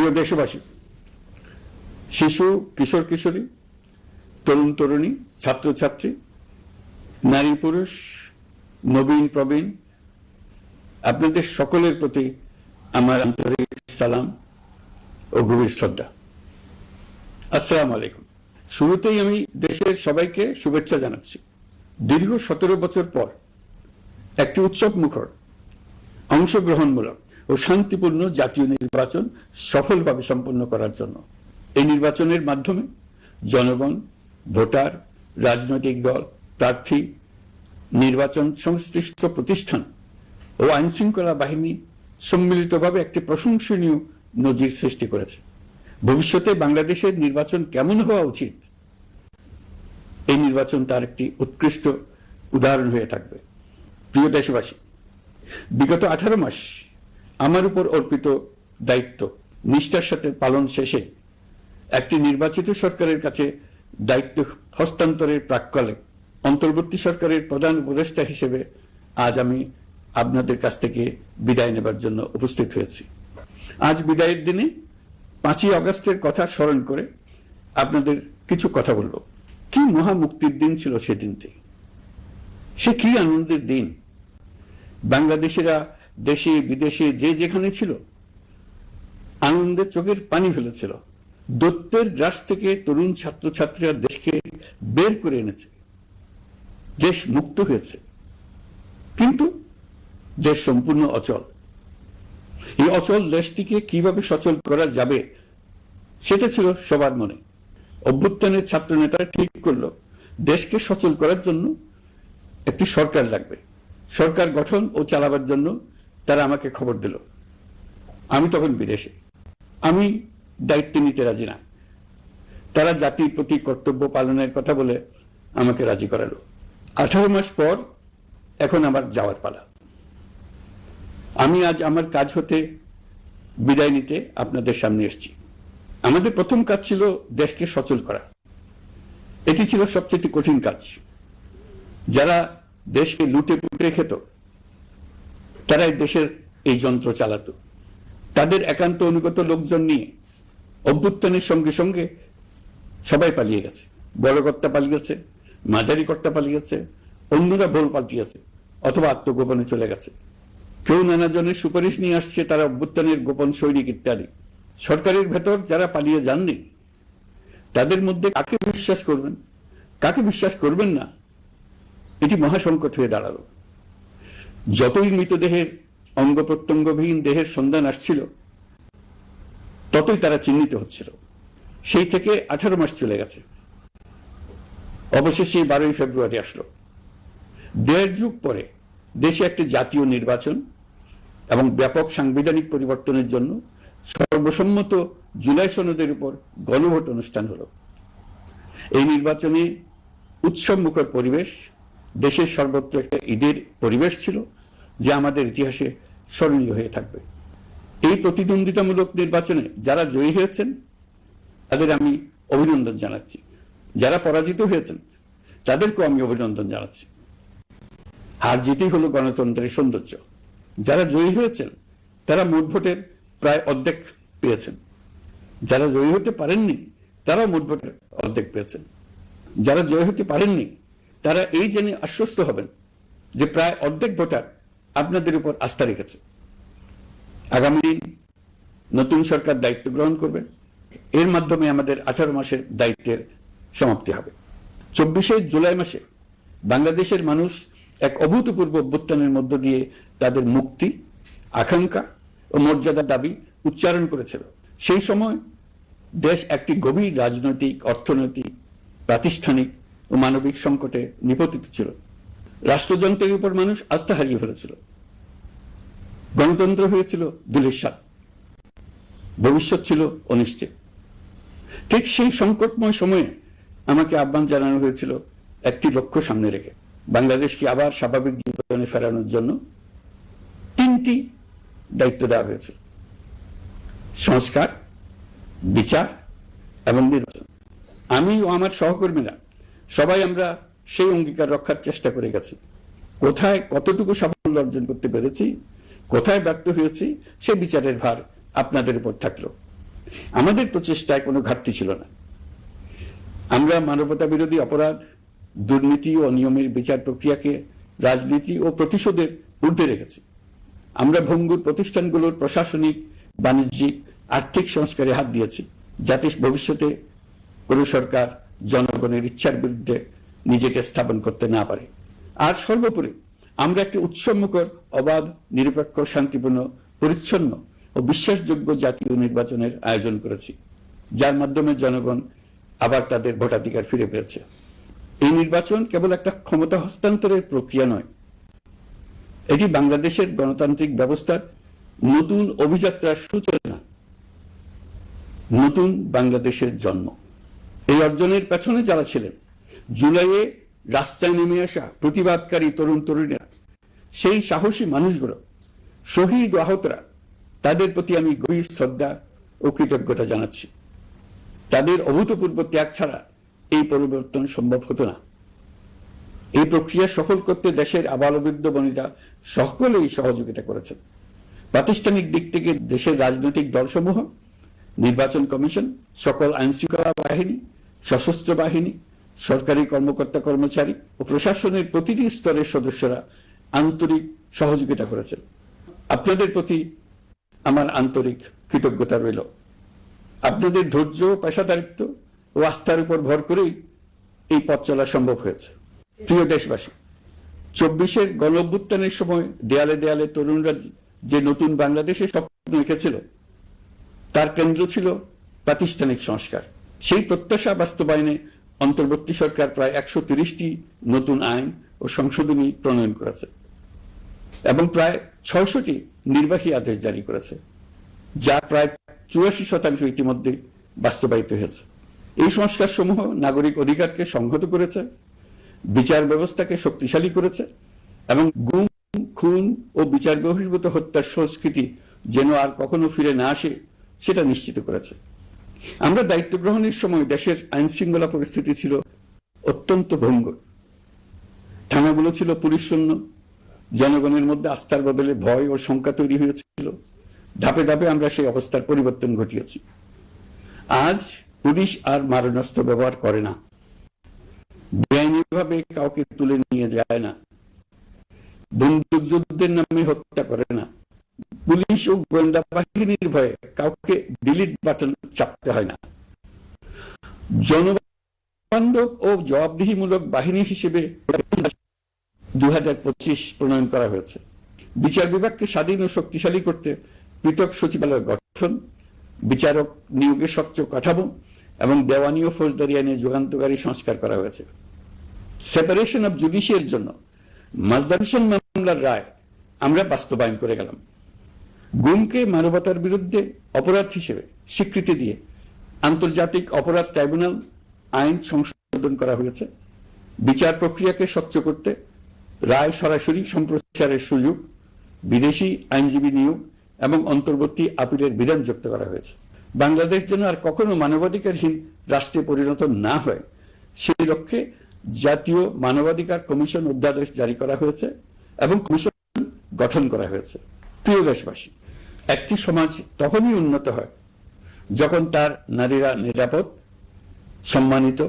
প্রিয় দেশবাসী, শিশু, কিশোর কিশোরী, তরুণ তরুণী, ছাত্রছাত্রী, নারী পুরুষ, নবীন প্রবীণ, আপনাদের সকলের প্রতি আমার আন্তরিক সালাম ও গভীর শ্রদ্ধা। আসসালামু আলাইকুম। শুরুতেই আমি দেশের সবাইকে শুভেচ্ছা জানাচ্ছি। দীর্ঘ 17 বছর পর একটি উৎসব মুখর, অংশগ্রহণমূলক ও শান্তিপূর্ণ জাতীয় নির্বাচন সফলভাবে সম্পন্ন করার জন্য এই নির্বাচনের মাধ্যমে জনগণ, ভোটার, রাজনৈতিক দল, প্রার্থী, নির্বাচন সংশ্লিষ্ট প্রতিষ্ঠান ও আইনশৃঙ্খলা বাহিনী সম্মিলিতভাবে একটি প্রশংসনীয় নজির সৃষ্টি করেছে। ভবিষ্যতে বাংলাদেশের নির্বাচন কেমন হওয়া উচিত, এই নির্বাচন তার একটি উৎকৃষ্ট উদাহরণ হয়ে থাকবে। প্রিয় দেশবাসী, বিগত 18 মাস আমার উপর অর্পিত দায়িত্ব নিষ্ঠার সাথে পালন শেষে একটি নির্বাচিত সরকারের কাছে দায়িত্ব হস্তান্তরের প্রাক্কালে অন্তর্বর্তী সরকারের প্রধান উপদেষ্টা হিসেবে আজ আমি আপনাদের কাছ থেকে বিদায় নেবার জন্য উপস্থিত হয়েছি। আজ বিদায়ের দিনে 5ই আগস্টের কথা স্মরণ করে আপনাদের কিছু কথা বলবো। কি মহা মুক্তির দিন ছিল সেদিনটি, সে কি আনন্দের দিন। বাংলাদেশিরা দেশে বিদেশে যে যেখানে ছিল আনন্দে চোখের পানি ফেলেছিল। দৈত্যের গ্রাস থেকে তরুণ ছাত্রছাত্রীরা দেশকে বের করে এনেছে, দেশ মুক্ত হয়েছে। কিন্তু দেশ সম্পূর্ণ অচল। এই অচল দেশটিকে কিভাবে সচল করা যাবে সেটা ছিল সবার মনে। অভ্যুত্থানের ছাত্র নেতারা ঠিক করলো দেশকে সচল করার জন্য একটি সরকার লাগবে। সরকার গঠন ও চালাবার জন্য তারা আমাকে খবর দিল। আমি তখন বিদেশে, আমি দায়িত্ব নিতে রাজি না। তারা জাতির প্রতি কর্তব্য পালনের কথা বলে আমাকে রাজি করালো। 18 মাস পর এখন আমার যাওয়ার পালা। আমি আজ আমার কাজ হতে বিদায় নিতে আপনাদের সামনে এসেছি। আমাদের প্রথম কাজ ছিল দেশকে সচল করা। এটি ছিল সবচেয়ে কঠিন কাজ। যারা দেশকে লুটে পুটে খেত তারাই দেশের এই যন্ত্র চালাতো। তাদের একান্ত অনুগত লোকজন নিয়ে অভ্যুত্থানের সঙ্গে সঙ্গে সবাই পালিয়ে গেছে। বড় কর্তা পালিয়ে গেছে, মাঝারি কর্তা পালিয়ে গেছে, অন্যরা ভোল পাল্টিয়েছে অথবা আত্মগোপনে চলে গেছে। কেউ নানা জনের সুপারিশ নিয়ে আসছে, তারা অভ্যুত্থানের গোপন সৈনিক ইত্যাদি। সরকারের ভেতর যারা পালিয়ে যাননি তাদের মধ্যে কাকে বিশ্বাস করবেন, কাকে বিশ্বাস করবেন না, এটি মহাসংকট হয়ে দাঁড়ালো। যতই মৃতদেহের অঙ্গ প্রত্যঙ্গবিহীন দেহের সন্ধান আসছিল ততই তারা চিহ্নিত হচ্ছিল। সেই থেকে 18 মাস চলে গেছে। অবশেষে 12ই ফেব্রুয়ারি আসলো। 1.5 যুগ পরে দেশে একটি জাতীয় নির্বাচন এবং ব্যাপক সাংবিধানিক পরিবর্তনের জন্য সর্বসম্মত জুলাই সনদের উপর গণভোট অনুষ্ঠান হলো। এই নির্বাচনে উৎসব মুখর পরিবেশ, দেশের সর্বত্র একটা ঈদের পরিবেশ ছিল যা আমাদের ইতিহাসে স্মরণীয় হয়ে থাকবে। এই প্রতিদ্বন্দ্বিতামূলক নির্বাচনে যারা জয়ী হয়েছেন তাদের আমি অভিনন্দন জানাচ্ছি। যারা পরাজিত হয়েছেন তাদেরকেও আমি অভিনন্দন জানাচ্ছি। হার জিতই হলো গণতন্ত্রের সৌন্দর্য। যারা জয়ী হয়েছেন তারা মোট ভোটের প্রায় অর্ধেক পেয়েছেন। যারা জয়ী হতে পারেননি তারাও মোট ভোটের অর্ধেক পেয়েছেন। যারা জয়ী হতে পারেননি তারা এই জেনে আশ্বস্ত হবেন যে প্রায় অর্ধেক ভোটার আপনাদের উপর আস্থা রেখেছে। আগামী দিন নতুন সরকার দায়িত্ব গ্রহণ করবে। এর মাধ্যমে আমাদের 18 মাসের দায়িত্বের সমাপ্তি হবে। 24শে জুলাই মাসে বাংলাদেশের মানুষ এক অভূতপূর্ব অভ্যুত্থানের মধ্য দিয়ে তাদের মুক্তি, আকাঙ্ক্ষা ও মর্যাদার দাবি উচ্চারণ করেছিল। সেই সময় দেশ একটি গভীর রাজনৈতিক, অর্থনৈতিক, প্রাতিষ্ঠানিক ও মানবিক সংকটে নিপতিত ছিল। রাষ্ট্রযন্ত্রের উপর মানুষ আস্থা হারিয়ে ফেলেছিল। গণতন্ত্র হয়েছিল ধূলিসাৎ, ভবিষ্যৎ ছিল অনিশ্চিত। ঠিক সেই সংকটময় সময়ে আমাকে আহ্বান জানানো হয়েছিল একটি লক্ষ্য সামনে রেখে বাংলাদেশকে আবার স্বাভাবিক জীবনে ফেরানোর জন্য 3টি দায়িত্ব দেওয়া হয়েছিল: সংস্কার, বিচার এবং নির্বাচন। আমি ও আমার সহকর্মীরা সবাই আমরা সেই অঙ্গীকার রক্ষার চেষ্টা করে গেছি। কোথায় কতটুকু সাফল্য অর্জন করতে পেরেছি, কোথায় ব্যর্থ হয়েছি, সে বিচারের ভার আপনাদের উপর থাকলো। আমাদের প্রচেষ্টায় কোনো ঘাটতি ছিল না। আমরা মানবতা বিরোধী অপরাধ, দুর্নীতি ও অনিয়মের বিচার প্রক্রিয়াকে রাজনীতি ও প্রতিশোধের ঊর্ধ্বে রেখেছি। আমরা ভঙ্গুর প্রতিষ্ঠানগুলোর প্রশাসনিক, বাণিজ্যিক, আর্থিক সংস্কারে হাত দিয়েছি, যাতে ভবিষ্যতে কোনো সরকার জনগণের ইচ্ছার বিরুদ্ধে নিজেকে স্থাপন করতে না পারে। আর সর্বোপরি আমরা একটি উৎসবমুখর, অবাধ, নিরপেক্ষ, শান্তিপূর্ণ, পরিচ্ছন্ন ও বিশ্বাসযোগ্য জাতীয় নির্বাচনের আয়োজন করেছি, যার মাধ্যমে জনগণ আবার তাদের ভোটাধিকার ফিরে পেয়েছে। এই নির্বাচন কেবল একটা ক্ষমতা হস্তান্তরের প্রক্রিয়া নয়, এটি বাংলাদেশের গণতান্ত্রিক ব্যবস্থার নতুন অভিযাত্রার সূচনা, নতুন বাংলাদেশের জন্ম। এই অর্জনের পেছনে যারা ছিলেন, জুলাইয়ে রাস্তায় নেমে আসা প্রতিবাদকারী তরুণ তরুণীরা, সেই সাহসী মানুষগুলো, শহীদ ও আহতরা, তাদের প্রতি আমি গভীর শ্রদ্ধা ও কৃতজ্ঞতা জানাচ্ছি। তাদের অভূতপূর্ব ত্যাগ ছাড়া এই পরিবর্তন সম্ভব হতো না। এই প্রক্রিয়া সফল করতে দেশের আবালবৃদ্ধ বনিতা সকলেই সহযোগিতা করেছেন। প্রাতিষ্ঠানিক দিক থেকে দেশের রাজনৈতিক দলসমূহ, নির্বাচন কমিশন, সকল আইনশৃঙ্খলা বাহিনী, সশস্ত্র বাহিনী, সরকারি কর্মকর্তা কর্মচারী ও প্রশাসনের প্রতিটি স্তরের সদস্যরা আন্তরিক সহযোগিতা করেছেন। আপনাদের প্রতি আমার আন্তরিক কৃতজ্ঞতা রইল। আপনাদের ধৈর্য, পেশাদারিত্ব ও আস্থার উপর ভর করেই এই পথ চলা সম্ভব হয়েছে। প্রিয় দেশবাসী, 24-এর গণঅভ্যুত্থানের সময় দেয়ালে দেয়ালে তরুণরা যে নতুন বাংলাদেশের স্বপ্ন এঁকেছিল, তার কেন্দ্র ছিল প্রাতিষ্ঠানিক সংস্কার। সেই প্রত্যাশা বাস্তবায়নে অন্তর্বর্তী সরকার প্রায় 130টি নতুন আইন ও সংশোধনী প্রণয়ন করেছে এবং প্রায় 600টি নির্বাহী আদেশ জারি করেছে, যা প্রায় 84% ইতিমধ্যে বাস্তবায়িত হয়েছে। এই সংস্কার সমূহ নাগরিক অধিকারকে সংহত করেছে, বিচার ব্যবস্থাকে শক্তিশালী করেছে এবং গুম, খুন ও বিচার বহির্ভূত হত্যার সংস্কৃতি যেন আর কখনো ফিরে না আসে সেটা নিশ্চিত করেছে। আমরা দায়িত্ব গ্রহণের সময় দেশের আইন শৃঙ্খলা পরিস্থিতি ছিল অত্যন্ত ভঙ্গুর। থানাগুলো ছিল পুলিশ শূন্য, জনগণের মধ্যে আস্থার বদলে ভয় ও শঙ্কা তৈরি হয়েছিল। ধাপে ধাপে আমরা সেই অবস্থার পরিবর্তন ঘটিয়েছি। আজ পুলিশ আর মারণাস্ত্র ব্যবহার করে না, বেআইনিভাবে কাউকে তুলে নিয়ে যায় না, বন্দুক যুদ্ধের নামে হত্যা করে না, পুলিশ ও গোয়েন্দা বাহিনীর ভয়ে কাউকে ডিলিট বাটন চাপতে হয় না। জনবান্ধব ও জবাবদিহিমূলক বাহিনী হিসেবে 2025 প্রণয়ন করা হয়েছে। বিচার বিভাগকে স্বাধীন ও শক্তিশালী করতে পৃথক সচিবালয় গঠন, বিচারক নিয়োগের স্বচ্ছ কাঠামো এবং দেওয়ানি ও ফৌজদারি আইনে যুগান্তকারী সংস্কার করা হয়েছে। সেপারেশন অব জুডিশিয়ারির জন্য মাজদার হোসেন মামলার রায় আমরা বাস্তবায়ন করে গেলাম। গুমকে মানবতার বিরুদ্ধে অপরাধ হিসেবে স্বীকৃতি দিয়ে আন্তর্জাতিক অপরাধ ট্রাইব্যুনাল আইন সংশোধন করা হয়েছে। বিচার প্রক্রিয়াকে স্বচ্ছ করতে রায় সরাসরি সম্প্রচারের সুযোগ, বিদেশি আইনজীবী নিয়োগ এবং অন্তর্বর্তী আপিলের বিধান যুক্ত করা হয়েছে। বাংলাদেশ যেন আর কখনো মানবাধিকারহীন রাষ্ট্রে পরিণত না হয় সেই লক্ষ্যে জাতীয় মানবাধিকার কমিশন অধ্যাদেশ জারি করা হয়েছে এবং কমিশন গঠন করা হয়েছে। প্রিয় দেশবাসী, একটি সমাজ তখনই উন্নত হয় যখন তার নারীরা নিরাপদ, সম্মানিত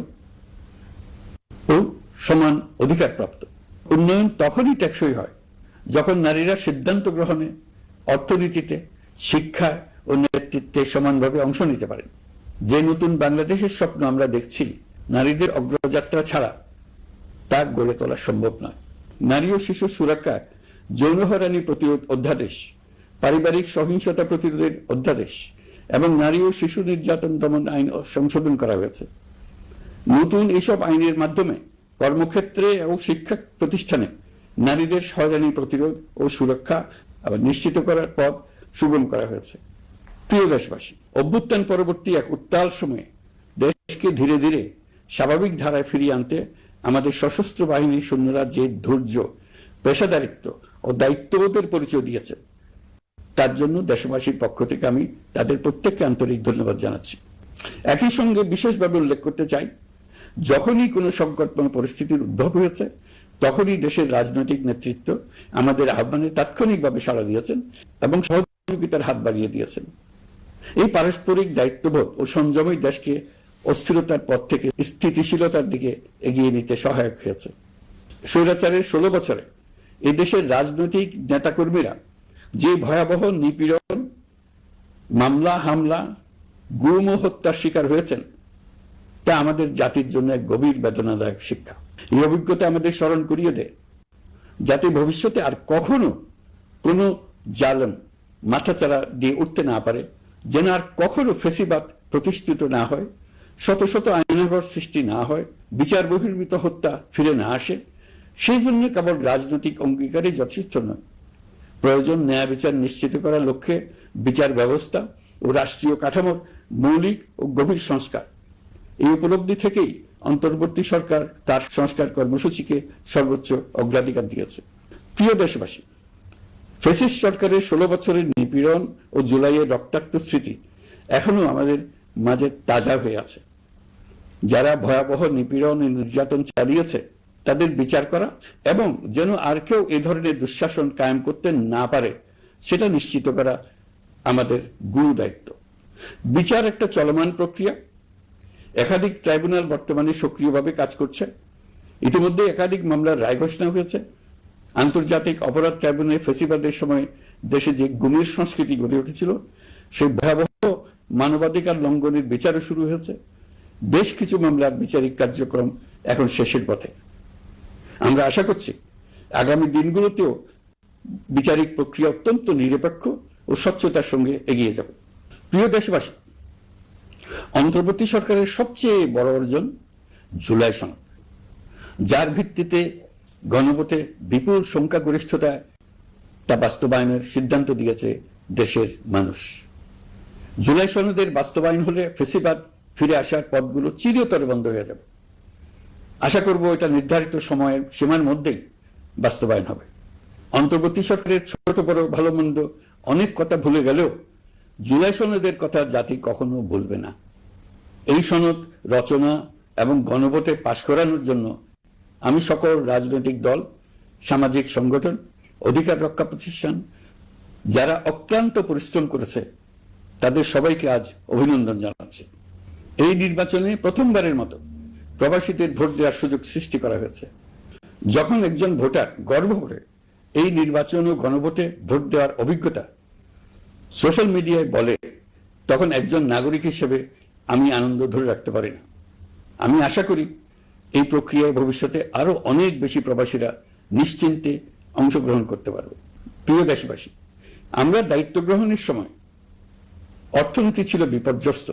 ও সমান অধিকার প্রাপ্ত। উন্নয়ন তখনই টেকসই হয় যখন নারীরা সিদ্ধান্ত গ্রহণে, অর্থনীতিতে, শিক্ষায় ও নেতৃত্বে সমানভাবে অংশ নিতে পারেন। যে নতুন বাংলাদেশের স্বপ্ন আমরা দেখছি, নারীদের অগ্রযাত্রা ছাড়া তা গড়ে তোলা সম্ভব নয়। নারী ও শিশু সুরক্ষা, যৌন হয়রানি প্রতিরোধ অধ্যাদেশ, পারিবারিক সহিংসতা প্রতিরোধের অধ্যাদেশ এবং নারী ও শিশু নির্যাতন দমন আইন সংশোধন করা হয়েছে। নতুন এসব আইনের মাধ্যমে কর্মক্ষেত্রে ও শিক্ষা প্রতিষ্ঠানে নারীদের হয়রানি প্রতিরোধ ও সুরক্ষা নিশ্চিত করার পথ সুগম করা হয়েছে। প্রিয় দেশবাসী, অভ্যুত্থান পরবর্তী এক উত্তাল সময়ে দেশকে ধীরে ধীরে স্বাভাবিক ধারায় ফিরিয়ে আনতে আমাদের সশস্ত্র বাহিনীর সৈন্যরা যে ধৈর্য, পেশাদারিত্ব ও দায়িত্ববোধের পরিচয় দিয়েছে, তার জন্য দেশবাসীর পক্ষ থেকে আমি তাদের প্রত্যেককে আন্তরিক ধন্যবাদ জানাচ্ছি। একই সঙ্গে বিশেষভাবে উল্লেখ করতে চাই, যখনই কোনো সংকটময় পরিস্থিতির উদ্ভব হয়েছে, তখনই দেশের রাজনৈতিক নেতৃত্ব আমাদের আহ্বানে তাৎক্ষণিকভাবে সাড়া দিয়েছেন এবং সহযোগিতার হাত বাড়িয়ে দিয়েছেন। এই পারস্পরিক দায়িত্ববোধ ও সংযমই দেশকে অস্থিরতার পথ থেকে স্থিতিশীলতার দিকে এগিয়ে নিতে সহায়ক হয়েছে। স্বৈরাচারের 16 বছরে এদেশের রাজনৈতিক নেতাকর্মীরা যে ভয়াবহ নিপীড়ন, মামলা, হামলা, গুম ও হত্যার শিকার হয়েছেন তা আমাদের জাতির জন্য এক গভীর বেদনাদায়ক শিক্ষা। এই অভিজ্ঞতা আমাদের স্মরণ করিয়ে দেয় যাতে ভবিষ্যতে আর কখনো কোনো জালেম মাথাচাড়া দিয়ে উঠতে না পারে, যেন আর কখনো ফেসিবাদ প্রতিষ্ঠিত না হয়, শত শত আইনাঘর সৃষ্টি না হয়, বিচার বহির্ভূত হত্যা ফিরে না আসে। সেই জন্য কেবল রাজনৈতিক অঙ্গীকারই যথেষ্ট নয়, প্রয়োজন ন্যায় বিচার নিশ্চিত করার লক্ষ্যে বিচার ব্যবস্থা ও রাষ্ট্রীয় কাঠামোর মৌলিক ও গভীর সংস্কার। এই উপলব্ধি থেকেই অন্তর্বর্তী সরকার তার সংস্কার কর্মসূচিকে সর্বোচ্চ অগ্রাধিকার দিয়েছে। প্রিয় দেশবাসী, ফ্যাসিস্ট সরকারের 16 বছরের নিপীড়ন ও জুলাইয়ের রক্তাক্ত স্মৃতি এখনো আমাদের মাঝে তাজা হয়ে আছে। যারা ভয়াবহ নিপীড়ন ও নির্যাতন চালিয়েছে তাদের বিচার করা এবং যেন আর কেউ এ ধরনের দুঃশাসন কায়েম করতে না পারে সেটা নিশ্চিত করা আমাদের গুরু দায়িত্ব। বিচার একটা চলমান প্রক্রিয়া। একাধিক ট্রাইব্যুনাল বর্তমানে সক্রিয়ভাবে কাজ করছে। ইতিমধ্যে একাধিক মামলার রায় ঘোষণা হয়েছে। আন্তর্জাতিক অপরাধ ট্রাইব্যুনালে ফেসিবাদের সময় দেশে যে গুমের সংস্কৃতি গড়ে উঠেছিল সেই ভয়াবহ মানবাধিকার লঙ্ঘনের বিচারও শুরু হয়েছে। বেশ কিছু মামলার বিচারিক কার্যক্রম এখন শেষের পথে। আমরা আশা করছি আগামী দিনগুলোতেও বিচারিক প্রক্রিয়া অত্যন্ত নিরপেক্ষ ও স্বচ্ছতার সঙ্গে এগিয়ে যাবে। প্রিয় দেশবাসী, অন্তর্বর্তী সরকারের সবচেয়ে বড় অর্জন জুলাই সনদ, যার ভিত্তিতে গণভোটে বিপুল সংখ্যাগরিষ্ঠতা তা বাস্তবায়নের সিদ্ধান্ত দিয়েছে দেশের মানুষ। জুলাই সনদের বাস্তবায়ন হলে ফেসিবাদ ফিরে আসার পথগুলো চিরতরে বন্ধ হয়ে যাবে। আশা করব এটা নির্ধারিত সময়ের সীমার মধ্যেই বাস্তবায়ন হবে। অন্তর্বর্তী সরকারের ছোট বড় ভালো মন্দ অনেক কথা ভুলে গেলেও জুলাই সনদের কথা জাতি কখনো ভুলবে না। এই সনদ রচনা এবং গণভোটে পাশ করানোর জন্য আমি সকল রাজনৈতিক দল, সামাজিক সংগঠন, অধিকার রক্ষা প্রতিষ্ঠান যারা অক্লান্ত পরিশ্রম করেছে তাদের সবাইকে আজ অভিনন্দন জানাচ্ছি। এই নির্বাচনে প্রথমবারের মতো প্রবাসীদের ভোট দেওয়ার সুযোগ সৃষ্টি করা হয়েছে। যখন একজন ভোটার গর্ব করে এই নির্বাচন ও গণভোটে ভোট দেওয়ার অভিজ্ঞতা সোশ্যাল মিডিয়ায় বলে, তখন একজন নাগরিক হিসেবে আমি আনন্দ ধরে রাখতে পারি না। আমি আশা করি এই প্রক্রিয়ায় ভবিষ্যতে আরো অনেক বেশি প্রবাসীরা নিশ্চিন্তে অংশগ্রহণ করতে পারবে। প্রিয় দেশবাসী, আমরা দায়িত্ব গ্রহণের সময় অর্থনীতি ছিল বিপর্যস্ত,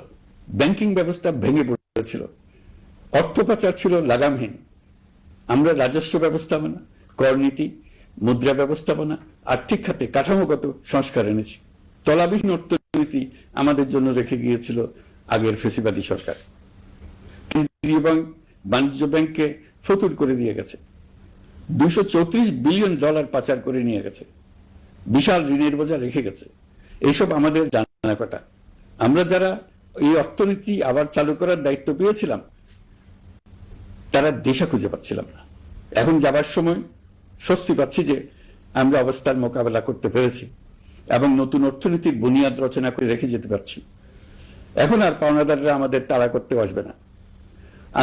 ব্যাংকিং ব্যবস্থা ভেঙে পড়েছিল, অর্থ পাচার ছিল লাগামহীন। আমরা রাজস্ব ব্যবস্থাপনা, করনীতি, মুদ্রা ব্যবস্থাপনা, আর্থিক খাতে কাঠামোগত সংস্কার এনেছি। তলাবিহীন অর্থনীতি আমাদের জন্য রেখে গিয়েছিল আগের ফেসিবাদী সরকার। কেন্দ্রীয় ব্যাংক বাণিজ্য ব্যাংককে ফতুর করে দিয়ে গেছে, $234 বিলিয়ন পাচার করে নিয়ে গেছে, বিশাল ঋণের বোঝা রেখে গেছে। এইসব আমাদের জানা কথা। আমরা যারা এই অর্থনীতি আবার চালু করার দায়িত্ব পেয়েছিলাম তারা দিশা খুঁজে পাচ্ছিলাম না। এখন যাবার সময় স্বস্তি পাচ্ছি যে আমরা অবস্থার মোকাবেলা করতে পেরেছি এবং নতুন অর্থনীতির বুনিয়াদ রচনা করে রেখে যেতে পারছি। এখন আর পাওনাদাররা আমাদের তাড়া করতে আসবে না।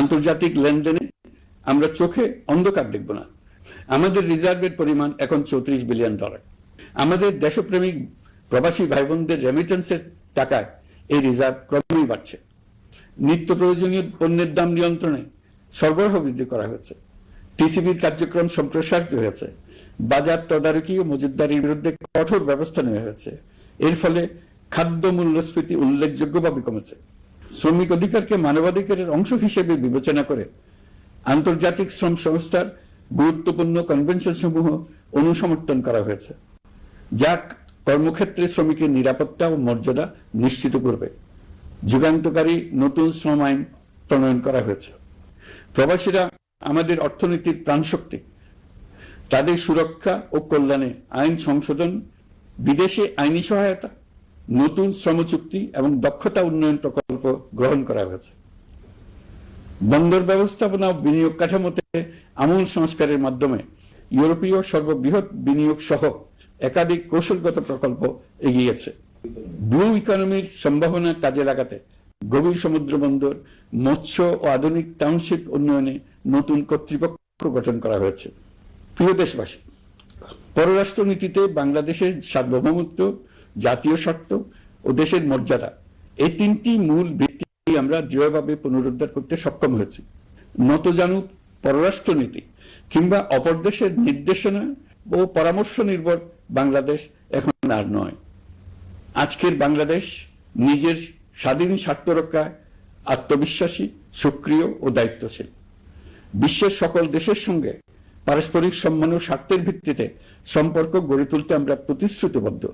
আন্তর্জাতিক লেনদেনে আমরা চোখে অন্ধকার দেখব না। আমাদের রিজার্ভের পরিমাণ এখন $34 বিলিয়ন। আমাদের দেশপ্রেমিক প্রবাসী ভাই বোনদের রেমিটেন্সের টাকায় এই রিজার্ভ ক্রমেই বাড়ছে। নিত্য প্রয়োজনীয় পণ্যের দাম নিয়ন্ত্রণে সরবরাহ বৃদ্ধি করা হয়েছে। টিসিবির কার্যক্রম সম্প্রসারিত হয়েছে। বাজার তদারকি ও মজুতদারির বিরুদ্ধে কঠোর ব্যবস্থা নেওয়া হয়েছে। এর ফলে খাদ্য মূল্যস্ফীতি উল্লেখযোগ্যভাবে কমেছে। শ্রমিক অধিকারকে মানবাধিকারের অংশ হিসেবে বিবেচনা করে আন্তর্জাতিক শ্রম সংস্থার গুরুত্বপূর্ণ কনভেনশন সমূহ অনুসমর্থন করা হয়েছে, যা কর্মক্ষেত্রে শ্রমিকের নিরাপত্তা ও মর্যাদা নিশ্চিত করবে। যুগান্তকারী নতুন শ্রম আইন প্রণয়ন করা হয়েছে। প্রবাসীরা আমাদের অর্থনীতির প্রাণশক্তি। তাদের সুরক্ষা ও কল্যাণে আইন সংশোধন, বিদেশে আইনি সহায়তা, নতুন শ্রম চুক্তি এবং দক্ষতা উন্নয়ন প্রকল্প গ্রহণ করা হয়েছে। বন্দর ব্যবস্থাপনা ও বিনিয়োগ কাঠামোতে আমূল সংস্কারের মাধ্যমে ইউরোপীয় সর্ববৃহৎ বিনিয়োগ সহ একাধিক কৌশলগত প্রকল্প এগিয়েছে। ব্লু ইকোনমির সম্ভাবনা কাজে লাগাতে গভীর সমুদ্র বন্দর, মৎস্য ও আধুনিক টাউনশিপ উন্নয়নে নতুন কর্তৃপক্ষ গঠন করা হয়েছে। প্রিয় দেশবাসী, পররাষ্ট্র নীতিতে বাংলাদেশের সার্বভৌমত্ব, জাতীয় স্বার্থ ও দেশের মর্যাদা, এই তিনটি মূল ভিত্তি আমরা দৃঢ়ভাবে পুনরুদ্ধার করতে সক্ষম হয়েছি। নতজানু পররাষ্ট্র নীতি কিংবা অপর দেশের নির্দেশনা ও পরামর্শ নির্ভর বাংলাদেশ এখন আর নয়। আজকের বাংলাদেশ নিজের স্বাধীন স্বার্থ রক্ষায় আত্মবিশ্বাসী, সক্রিয় ও দায়িত্বশীল। বিশ্বের সকল দেশের সঙ্গে পারস্পরিক সম্মান ও স্বার্থের ভিত্তিতে সম্পর্ক গড়ে তুলতে আমরা প্রতিশ্রুতিবদ্ধ।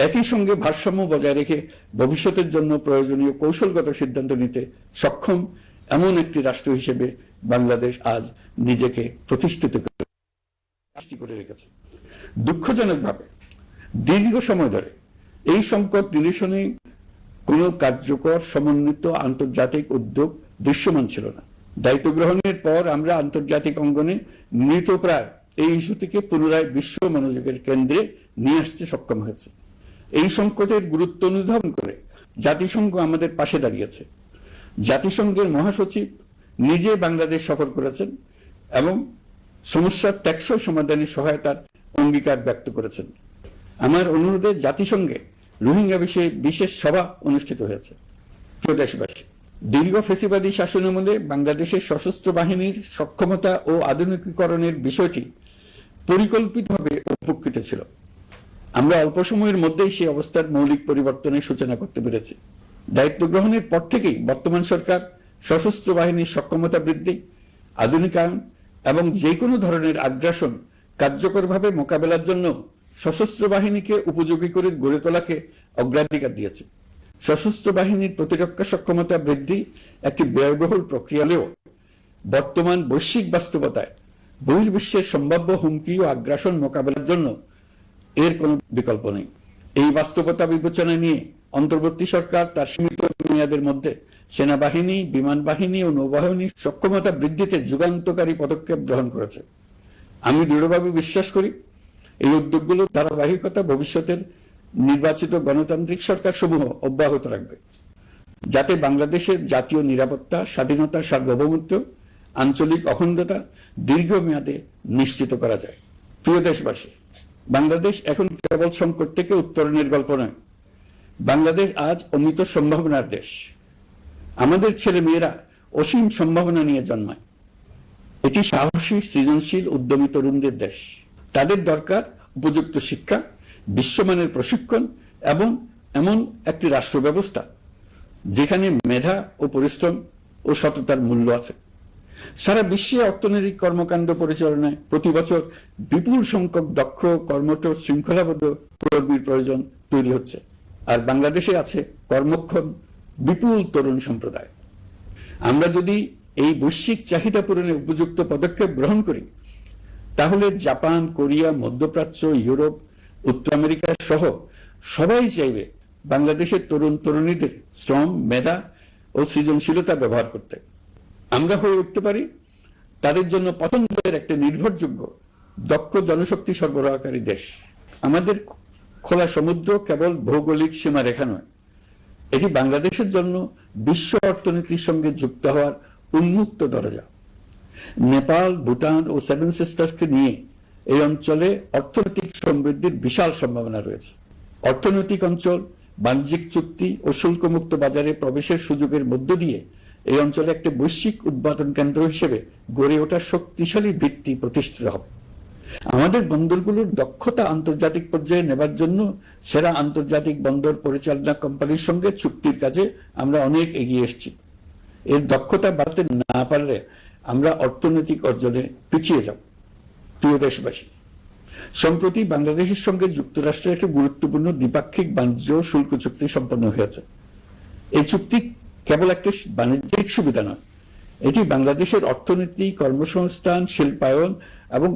একই সঙ্গে ভারসাম্য বজায় রেখে ভবিষ্যতের জন্য প্রয়োজনীয় কৌশলগত সিদ্ধান্ত নিতে সক্ষম এমন একটি রাষ্ট্র হিসেবে বাংলাদেশ আজ নিজেকে প্রতিষ্ঠিত করে রেখেছে। দুঃখজনকভাবে দীর্ঘ সময় ধরে এই সংকট নিরসনে কোনো কার্যকর সমন্বিত আন্তর্জাতিক উদ্যোগ দৃশ্যমান ছিল না। দায়িত্ব গ্রহণের পর আমরা আন্তর্জাতিক অঙ্গনে মৃতপ্রায় এই ইস্যুটিকে পুনরায় বিশ্ব মনোযোগের কেন্দ্রে নিয়ে আসতে সক্ষম হয়েছে। এই সংকটের গুরুত্ব অনুধাবন করে জাতিসংঘ আমাদের পাশে দাঁড়িয়েছে। জাতিসংঘের মহাসচিব নিজে বাংলাদেশ সফর করেছেন এবং সমস্যার টেকসই সমাধানে সহায়তার অঙ্গীকার ব্যক্ত করেছেন। আমার অনুরোধে জাতিসংঘে রোহিঙ্গা বিষয়ে বিশেষ সভা অনুষ্ঠিত হয়েছে। প্রিয় দেশবাসী, দীর্ঘ ফ্যাসিবাদী শাসনামলে বাংলাদেশের সশস্ত্র বাহিনীর সক্ষমতা ও আধুনিকীকরণের বিষয়টি পরিকল্পিতভাবে উপেক্ষিত ছিল। আমরা অল্প সময়ের মধ্যেই সেই অবস্থার মৌলিক পরিবর্তনের সূচনা করতে পেরেছি। দায়িত্ব গ্রহণের পর থেকেই বর্তমান সরকার সশস্ত্র বাহিনীর সক্ষমতা বৃদ্ধি, আধুনিকায়ন এবং যে কোনো ধরনের আগ্রাসন কার্যকরভাবে মোকাবেলার জন্য সশস্ত্র বাহিনীকে উপযোগী করে গড়ে তোলাকে অগ্রাধিকার দিয়েছে। সশস্ত্র বাহিনীর প্রতিরক্ষা সক্ষমতা বৃদ্ধি একটি ব্যয়বহুল প্রক্রিয়া হলেও বর্তমান বৈশ্বিক বাস্তবতায় বহির্বিশ্বের সম্ভাব্য হুমকি ও আগ্রাসন মোকাবেলার জন্য এর কোনো বিকল্প নেই। এই বাস্তবতা বিবেচনা নিয়ে অন্তর্বর্তী সরকার তার সীমিত মেয়াদের মধ্যে সেনাবাহিনী, বিমান বাহিনী ও নৌবাহিনীর সক্ষমতা বৃদ্ধিতে যুগান্তকারী পদক্ষেপ গ্রহণ করেছে। আমি দৃঢ়ভাবে বিশ্বাস করি এই উদ্যোগগুলোর ধারাবাহিকতা ভবিষ্যতের নির্বাচিত গণতান্ত্রিক সরকার সমূহ অব্যাহত রাখবে, যাতে বাংলাদেশের জাতীয় নিরাপত্তা, স্বাধীনতা, সার্বভৌমত্ব, আঞ্চলিক অখণ্ডতা দীর্ঘমেয়াদে নিশ্চিত করা যায়। প্রিয় দেশবাসী, বাংলাদেশ এখন কেবল সংকট থেকে উত্তরণের গল্প নয়। বাংলাদেশ আজ অমিত সম্ভাবনার দেশ। আমাদের ছেলে মেয়েরা অসীম সম্ভাবনা নিয়ে জন্মায়। এটি সাহসী, সৃজনশীল, উদ্যমী তরুণদের দেশ। তাদের দরকার উপযুক্ত শিক্ষা, বিশ্বমানের প্রশিক্ষণ এবং এমন একটি রাষ্ট্র ব্যবস্থা যেখানে মেধা ও পরিশ্রম ও সততার মূল্য আছে। সারা বিশ্বে অর্থনৈতিক কর্মকাণ্ড পরিচালনায় প্রতি বছর বিপুল সংখ্যক দক্ষ, কর্মঠ, শৃঙ্খলাবদ্ধ কর্মীর প্রয়োজন তৈরি হচ্ছে, আর বাংলাদেশে আছে কর্মক্ষম বিপুল তরুণ সম্প্রদায়। আমরা যদি এই বৈশ্বিক চাহিদা পূরণে উপযুক্ত পদক্ষেপ গ্রহণ করি, তাহলে জাপান, কোরিয়া, মধ্যপ্রাচ্য, ইউরোপ, উত্তর আমেরিকা সহ সবাই চাইবে বাংলাদেশের তরুণ তরুণীদের শ্রম, মেধা ও সৃজনশীলতা ব্যবহার করতে। আমরা হয়ে উঠতে পারি তাদের জন্য পছন্দের একটা নির্ভরযোগ্য, দক্ষ জনশক্তি সরবরাহকারী দেশ। আমাদের খোলা সমুদ্র কেবল ভৌগোলিক সীমারেখা নয়, এটি বাংলাদেশের জন্য বিশ্ব অর্থনীতির সঙ্গে যুক্ত হওয়ার উন্মুক্ত দরজা। নেপাল, ভুটান ও সেভেন সিস্টার্সকে নিয়ে এই অঞ্চলে অর্থনৈতিক সমৃদ্ধির বিশাল সম্ভাবনা রয়েছে। অর্থনৈতিক অঞ্চল, বাণিজ্যিক চুক্তি ও শুল্কমুক্ত বাজারে প্রবেশের সুযোগের মধ্য দিয়ে এই অঞ্চলে একটি বৈশ্বিক উৎপাদন কেন্দ্র হিসেবে গড়ে ওঠার শক্তিশালী ভিত্তি প্রতিষ্ঠিত হবে। আমাদের বন্দরগুলোর দক্ষতা আন্তর্জাতিক পর্যায়ে নেবার জন্য সেরা আন্তর্জাতিক বন্দর পরিচালনা কোম্পানির সঙ্গে চুক্তির কাজে আমরা অনেক এগিয়ে এসেছি। এর দক্ষতা বাড়াতে না পারলে আমরা অর্থনৈতিক অর্জনে পিছিয়ে যাব। প্রিয় দেশবাসী, সম্প্রতি বাংলাদেশের সঙ্গে যুক্তরাষ্ট্রের একটি গুরুত্বপূর্ণ দ্বিপাক্ষিক বাণিজ্য শুল্ক চুক্তি সম্পন্ন হয়েছে। এই চুক্তি কেবল একটি বাণিজ্যিক সুবিধা নয়, এটি বাংলাদেশের অর্থনীতি, কর্মসংস্থান, শিল্পায়ন এবং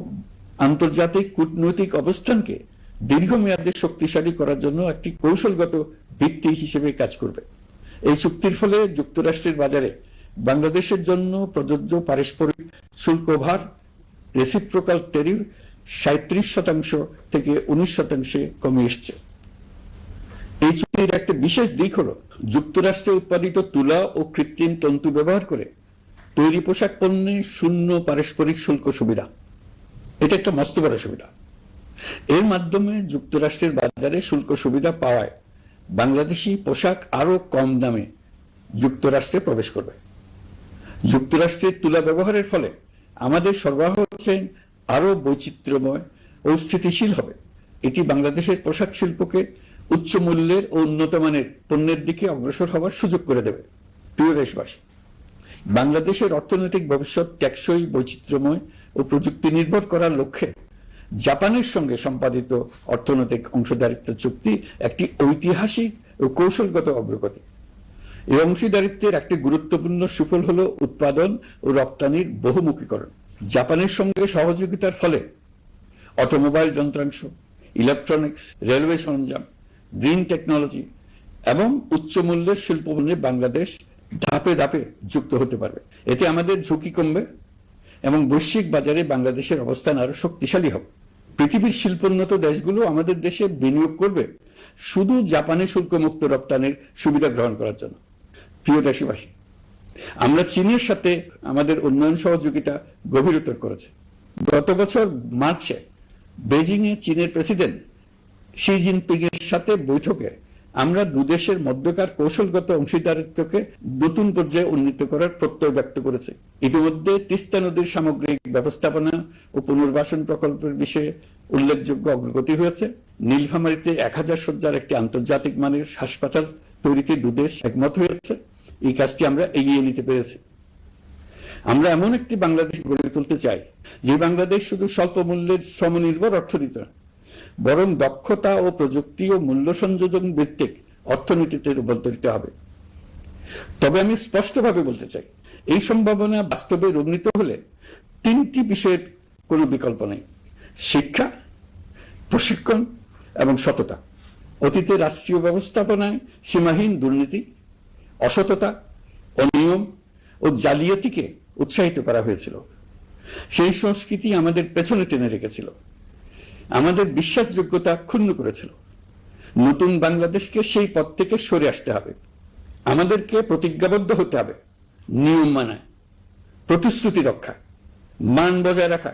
আন্তর্জাতিক কূটনৈতিক অবস্থানকে দীর্ঘমেয়াদে শক্তিশালী করার জন্য একটি কৌশলগত ভিত্তি হিসেবে কাজ করবে। এই চুক্তির ফলে যুক্তরাষ্ট্রের বাজারে বাংলাদেশের জন্য প্রযোজ্য পারস্পরিক শুল্ক ভার, রেসিপ্রোকাল ট্যারিফ 37% থেকে 19% কমে এসছে। এই চুক্তির একটা বিশেষ দিক হলো যুক্তরাষ্ট্রে উৎপাদিত তুলা ও কৃত্রিম তন্তু ব্যবহার করে তৈরি পোশাক পণ্যে শূন্য পারস্পরিক শুল্ক সুবিধা। এটা একটা মস্ত বড় সুবিধা। এর মাধ্যমে যুক্তরাষ্ট্রের বাজারে শুল্ক সুবিধা পাওয়ায় বাংলাদেশি পোশাক আরো কম দামে যুক্তরাষ্ট্রে প্রবেশ করবে। যুক্তরাষ্ট্রের তুলা ব্যবহারের ফলে আমাদের সরবরাহ হচ্ছে আরো বৈচিত্র্যময় ও স্থিতিশীল হবে। এটি বাংলাদেশের পোশাক শিল্পকে উচ্চ মূল্যের ও উন্নত মানের পণ্যের দিকে অগ্রসর হওয়ার সুযোগ করে দেবে। প্রিয় দেশবাসী, বাংলাদেশের অর্থনৈতিক ভবিষ্যৎ টেকসই, বৈচিত্র্যময় ও প্রযুক্তি নির্ভর করার লক্ষ্যে জাপানের সঙ্গে সম্পাদিত অর্থনৈতিক অংশীদারিত্ব চুক্তি একটি ঐতিহাসিক ও কৌশলগত অগ্রগতি। এই অংশীদারিত্বের একটি গুরুত্বপূর্ণ সুফল হল উৎপাদন ও রপ্তানির বহুমুখীকরণ। জাপানের সঙ্গে সহযোগিতার ফলে অটোমোবাইল যন্ত্রাংশ, ইলেকট্রনিক্স, রেলওয়ে সরঞ্জাম, গ্রিন টেকনোলজি এবং উচ্চ মূল্যের শিল্পপণ্যে বাংলাদেশ ধাপে ধাপে যুক্ত হতে পারবে। এতে আমাদের ঝুঁকি কমবে এবং বৈশ্বিক বাজারে বাংলাদেশের অবস্থান আরো শক্তিশালী হবে। পৃথিবীর শিল্পোন্নত দেশগুলো আমাদের দেশে বিনিয়োগ করবে শুধু জাপানে শুল্কমুক্ত রপ্তানির সুবিধা গ্রহণ করার জন্য। প্রিয় দেশবাসী, আমরা চীনের সাথে আমাদের উন্নয়ন সহযোগিতা গভীরতর করেছে। গত বছর মার্চে বেজিং এ চীনের প্রেসিডেন্ট শি জিনপিং এর সাথে বৈঠকে আমরা দুদেশের মধ্যকার কৌশলগত অংশীদারিত্বকে নতুন পর্যায়ে উন্নীত করার প্রত্যয় ব্যক্ত করেছে। ইতিমধ্যে তিস্তা নদীর সামগ্রিক ব্যবস্থাপনা ও পুনর্বাসন প্রকল্পের বিষয়ে উল্লেখযোগ্য অগ্রগতি হয়েছে। নীলফামারীতে 1000 শয্যার একটি আন্তর্জাতিক মানের হাসপাতাল তৈরিতে দুদেশ একমত হয়েছে। এই কাজটি আমরা এগিয়ে নিতে পেরেছি। আমরা এমন একটি বাংলাদেশ গড়ে তুলতে চাই যে বাংলাদেশ শুধু স্বল্প মূল্যের শ্রমনির্ভর অর্থনীতি নয়, বরং দক্ষতা ও প্রযুক্তি ও মূল্য সংযোজন ভিত্তিক অর্থনীতিতে রূপান্তরিত হবে। তবে আমি স্পষ্টভাবে বলতে চাই, এই সম্ভাবনা বাস্তবে রূপান্তরিত হলে 3টি বিষয়ের কোনো বিকল্প নেই: শিক্ষা, প্রশিক্ষণ এবং সততা। অতীতে রাষ্ট্রীয় ব্যবস্থাপনায় সীমাহীন দুর্নীতি, অসততা, অনিয়ম ও জালিয়াতিকে উৎসাহিত করা হয়েছিল। সেই সংস্কৃতি আমাদের পেছনে টেনে রেখেছিল, আমাদের বিশ্বাসযোগ্যতা ক্ষুণ্ণ করেছিল। নতুন বাংলাদেশকে সেই পথ থেকে সরে আসতে হবে। আমাদেরকে প্রতিজ্ঞাবদ্ধ হতে হবে নিয়ম মানায়, প্রতিশ্রুতি রক্ষা, মান বজায় রাখা,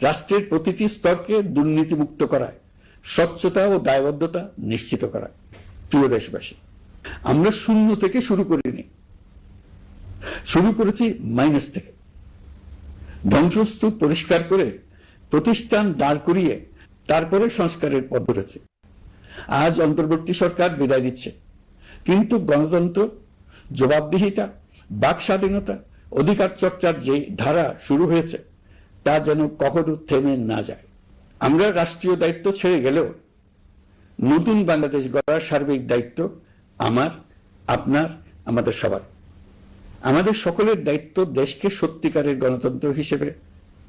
রাষ্ট্রের প্রতিটি স্তরকে দুর্নীতিমুক্ত করায়, স্বচ্ছতা ও দায়বদ্ধতা নিশ্চিত করা। প্রিয় দেশবাসী, আমরা শূন্য থেকে শুরু করিনি, শুরু করেছি মাইনাস থেকে। ধ্বংসস্তূপ পরিষ্কার করে প্রতিষ্ঠান দাঁড় করিয়ে তারপরে সংস্কারের পথ ধরেছে। আজ অন্তর্বর্তী সরকার বিদায় দিচ্ছে, কিন্তু গণতন্ত্র, জবাবদিহিতা, বাক স্বাধীনতা, অধিকার চর্চার যে ধারা শুরু হয়েছে তা যেন কখনো থেমে না যায়। আমরা রাষ্ট্রীয় দায়িত্ব ছেড়ে গেলেও নতুন বাংলাদেশ গড়ার সার্বিক দায়িত্ব আমার, আপনার, আমাদের সবার। আমাদের সকলের দায়িত্ব দেশকে সত্যিকারের গণতন্ত্র হিসেবে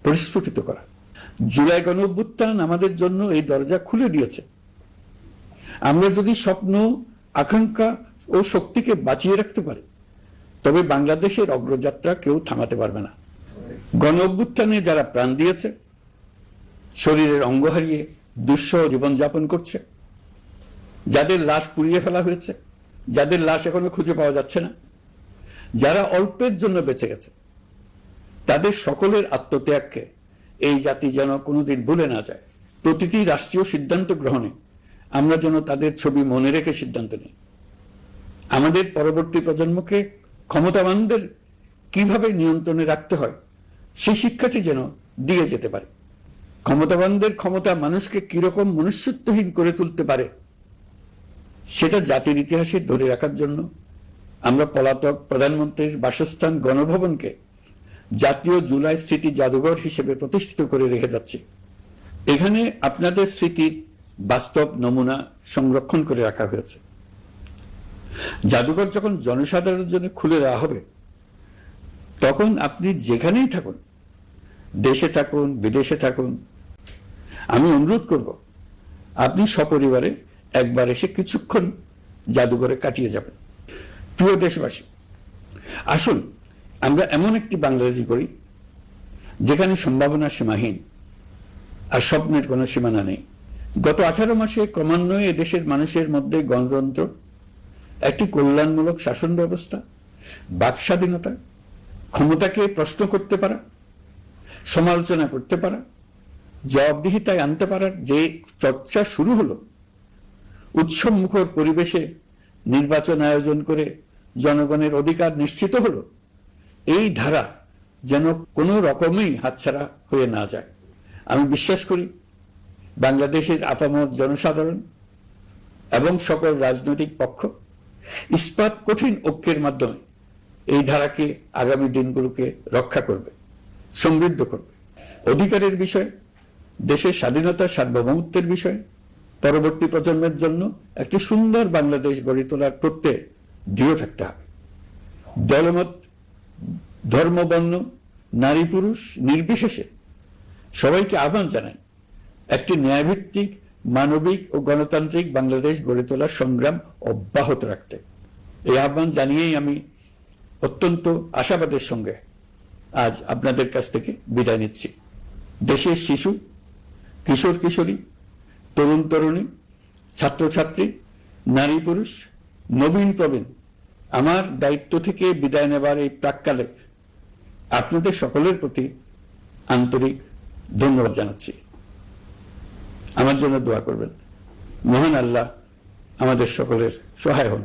পরিস্ফুটিত করা। জুলাই গণঅভ্যুত্থান আমাদের জন্য এই দরজা খুলে দিয়েছে। আমরা যদি স্বপ্ন, আকাঙ্ক্ষা ও শক্তিকে বাঁচিয়ে রাখতে পারি, তবে বাংলাদেশের অগ্রযাত্রা কেউ থামাতে পারবে না। গণঅভ্যুত্থানে যারা প্রাণ দিয়েছে, শরীরের অঙ্গ হারিয়ে দুঃসহ জীবনযাপন করছে, যাদের লাশ পুড়িয়ে ফেলা হয়েছে, যাদের লাশ এখনো খুঁজে পাওয়া যাচ্ছে না, যারা অল্পের জন্য বেঁচে গেছে, তাদের সকলের আত্মত্যাগকে এই জাতি যেন কোনোদিন ভুলে না যায়। প্রতিটি রাষ্ট্রীয় সিদ্ধান্ত গ্রহণে আমরা যেন তাদের ছবি মনে রেখে সিদ্ধান্ত নিই। আমাদের পরবর্তী প্রজন্মকে ক্ষমতাবানদের কিভাবে নিয়ন্ত্রণে রাখতে হয় সেই শিক্ষাটি যেন দিয়ে যেতে পারে। ক্ষমতাবানদের ক্ষমতা মানুষকে কিরকম মনুষ্যত্বহীন করে তুলতে পারে সেটা জাতির ইতিহাসে ধরে রাখার জন্য আমরা পলাতক প্রধানমন্ত্রীর বাসস্থান গণভবনকে জাতীয় জুলাই স্মৃতি জাদুঘর হিসেবে প্রতিষ্ঠিত করে রেখে যাচ্ছি। এখানে আপনাদের স্মৃতির বাস্তব নমুনা সংরক্ষণ করে রাখা হয়েছে। জাদুঘর যখন জনসাধারণের জন্য খুলে দেওয়া হবে, তখন আপনি যেখানেই থাকুন, দেশে থাকুন, বিদেশে থাকুন, আমি অনুরোধ করব আপনি সপরিবারে একবার এসে কিছুক্ষণ জাদুঘরে কাটিয়ে যাবেন। প্রিয় দেশবাসী, আসুন আমরা এমন একটি বাংলাদেশ করি যেখানে সম্ভাবনা সীমাহীন আর স্বপ্নের কোনো সীমানা নেই, গত 18 মাসে ক্রমান্বয়ে এদেশের মানুষের মধ্যে গণতন্ত্র, একটি কল্যাণমূলক শাসন ব্যবস্থা, বাক স্বাধীনতা, ক্ষমতাকে প্রশ্ন করতে পারা, সমালোচনা করতে পারা, জবাবদিহিতায় আনতে পারার যে চর্চা শুরু হলো, উৎসবমুখর পরিবেশে নির্বাচন আয়োজন করে জনগণের অধিকার নিশ্চিত হলো, এই ধারা যেন কোনো রকমেই হাতছাড়া হয়ে না যায়। আমি বিশ্বাস করি বাংলাদেশের আপামর জনসাধারণ এবং সকল রাজনৈতিক পক্ষ ইস্পাত কঠিন ঐক্যের মাধ্যমে এই ধারাকে আগামী দিনগুলোকে রক্ষা করবে, সমৃদ্ধ করবে। অধিকারের বিষয়, দেশের স্বাধীনতা সার্বভৌমত্বের বিষয়, পরবর্তী প্রজন্মের জন্য একটি সুন্দর বাংলাদেশ গড়ে তোলার প্রত্যয়ে দৃঢ় থাকতে হবে। দলমত, ধর্মবর্ণ, নারী পুরুষ নির্বিশেষে সবাইকে আহ্বান জানাই একটি ন্যায়ভিত্তিক, মানবিক ও গণতান্ত্রিক বাংলাদেশ গড়ে তোলার সংগ্রাম অব্যাহত রাখতে। এই আহ্বান জানিয়েই আমি অত্যন্ত আশাবাদের সঙ্গে আজ আপনাদের কাছ থেকে বিদায় নিচ্ছি। দেশের শিশু, কিশোর কিশোরী, তরুণ তরুণী, ছাত্রছাত্রী, নারী পুরুষ, নবীন প্রবীণ, আমার দায়িত্ব থেকে বিদায় নেবার এই প্রাক্কালে আপনাদের সকলের প্রতি আন্তরিক ধন্যবাদ জানাচ্ছি। আমার জন্য দোয়া করবেন। মহান আল্লাহ আমাদের সকলের সহায় হন।